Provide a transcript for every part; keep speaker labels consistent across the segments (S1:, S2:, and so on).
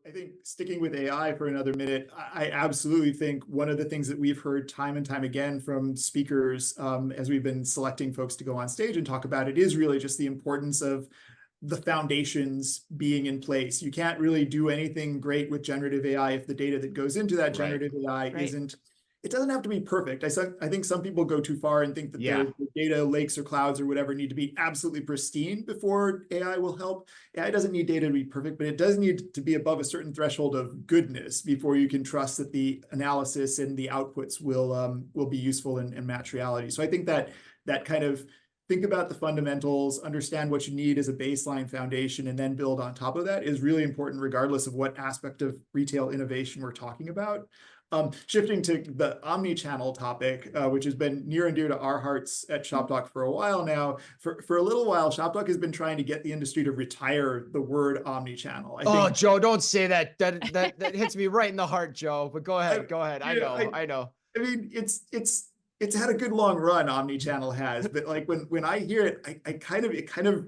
S1: I think sticking with AI for another minute, I absolutely think one of the things that we've heard time and time again from speakers as we've been selecting folks to go on stage and talk about it is really just the importance of the foundations being in place. You can't really do anything great with generative AI if the data that goes into that generative AI isn't, it doesn't have to be perfect. I think some people go too far and think that the data lakes or clouds or whatever need to be absolutely pristine before AI will help. AI doesn't need data to be perfect, but it does need to be above a certain threshold of goodness before you can trust that the analysis and the outputs will be useful and match reality. So I think that kind of think about the fundamentals, understand what you need as a baseline foundation, and then build on top of that is really important regardless of what aspect of retail innovation we're talking about. Shifting to the omni-channel topic, which has been near and dear to our hearts at ShopTalk for a while now. For a little while, ShopTalk has been trying to get the industry to retire the word omni-channel.
S2: Oh, Joe, don't say that. That hits me right in the heart, Joe. But go ahead. I know.
S1: I mean, it's had a good long run, omni-channel has, but like when I hear it, it kind of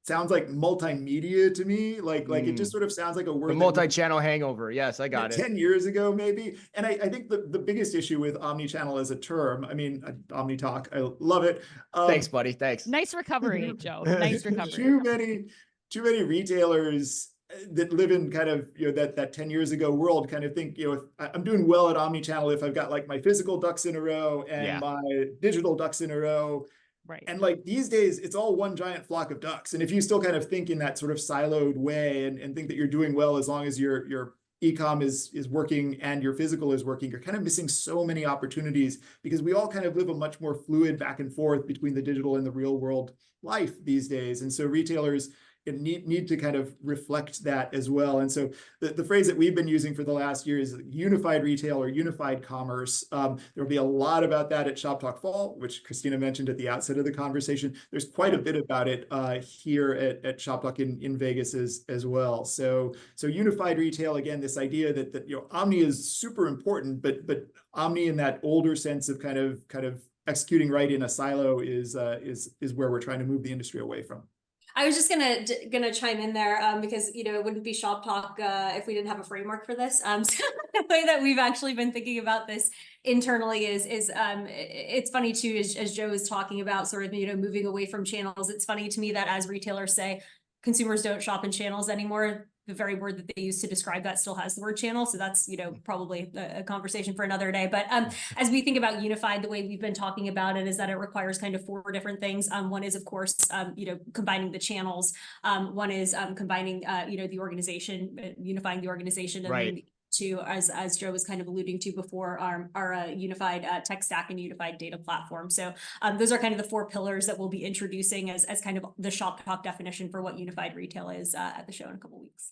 S1: sounds like multimedia to me. Like it just sort of sounds like a word.
S2: The multi-channel hangover. Yes, I got it.
S1: 10 years ago, maybe. And I think the biggest issue with omni-channel as a term, I mean, omni-talk, I love it.
S2: Thanks, buddy. Thanks.
S3: Nice recovery, Joe. Nice recovery.
S1: Too many retailers that live in kind of, that 10 years ago world kind of think, if I'm doing well at omni-channel if I've got like my physical ducks in a row and my digital ducks in a row.
S3: Right.
S1: And like these days, it's all one giant flock of ducks. And if you still kind of think in that sort of siloed way and think that you're doing well as long as your e-com is working and your physical is working, you're kind of missing so many opportunities because we all kind of live a much more fluid back and forth between the digital and the real world life these days. And so retailers need to kind of reflect that as well. And so the phrase that we've been using for the last year is unified retail or unified commerce. There will be a lot about that at ShopTalk Fall, which Christina mentioned at the outset of the conversation. There's quite a bit about it here at ShopTalk in Vegas as well. So unified retail, again, this idea that omni is super important, but omni in that older sense of kind of executing right in a silo is where we're trying to move the industry away from.
S4: I was just gonna chime in there because it wouldn't be ShopTalk if we didn't have a framework for this. So the way that we've actually been thinking about this internally is it's funny too, as Joe is talking about sort of moving away from channels. It's funny to me that as retailers say consumers don't shop in channels anymore, the very word that they use to describe that still has the word channel. So that's, probably a conversation for another day. But as we think about unified, the way we've been talking about it is that it requires kind of 4 different things. One is, of course, combining the channels. One is combining, the organization, unifying the organization. And then to, as Joe was kind of alluding to before, our unified tech stack and unified data platform. So those are kind of the 4 pillars that we'll be introducing as kind of the ShopTalk definition for what unified retail is at the show in a couple of weeks.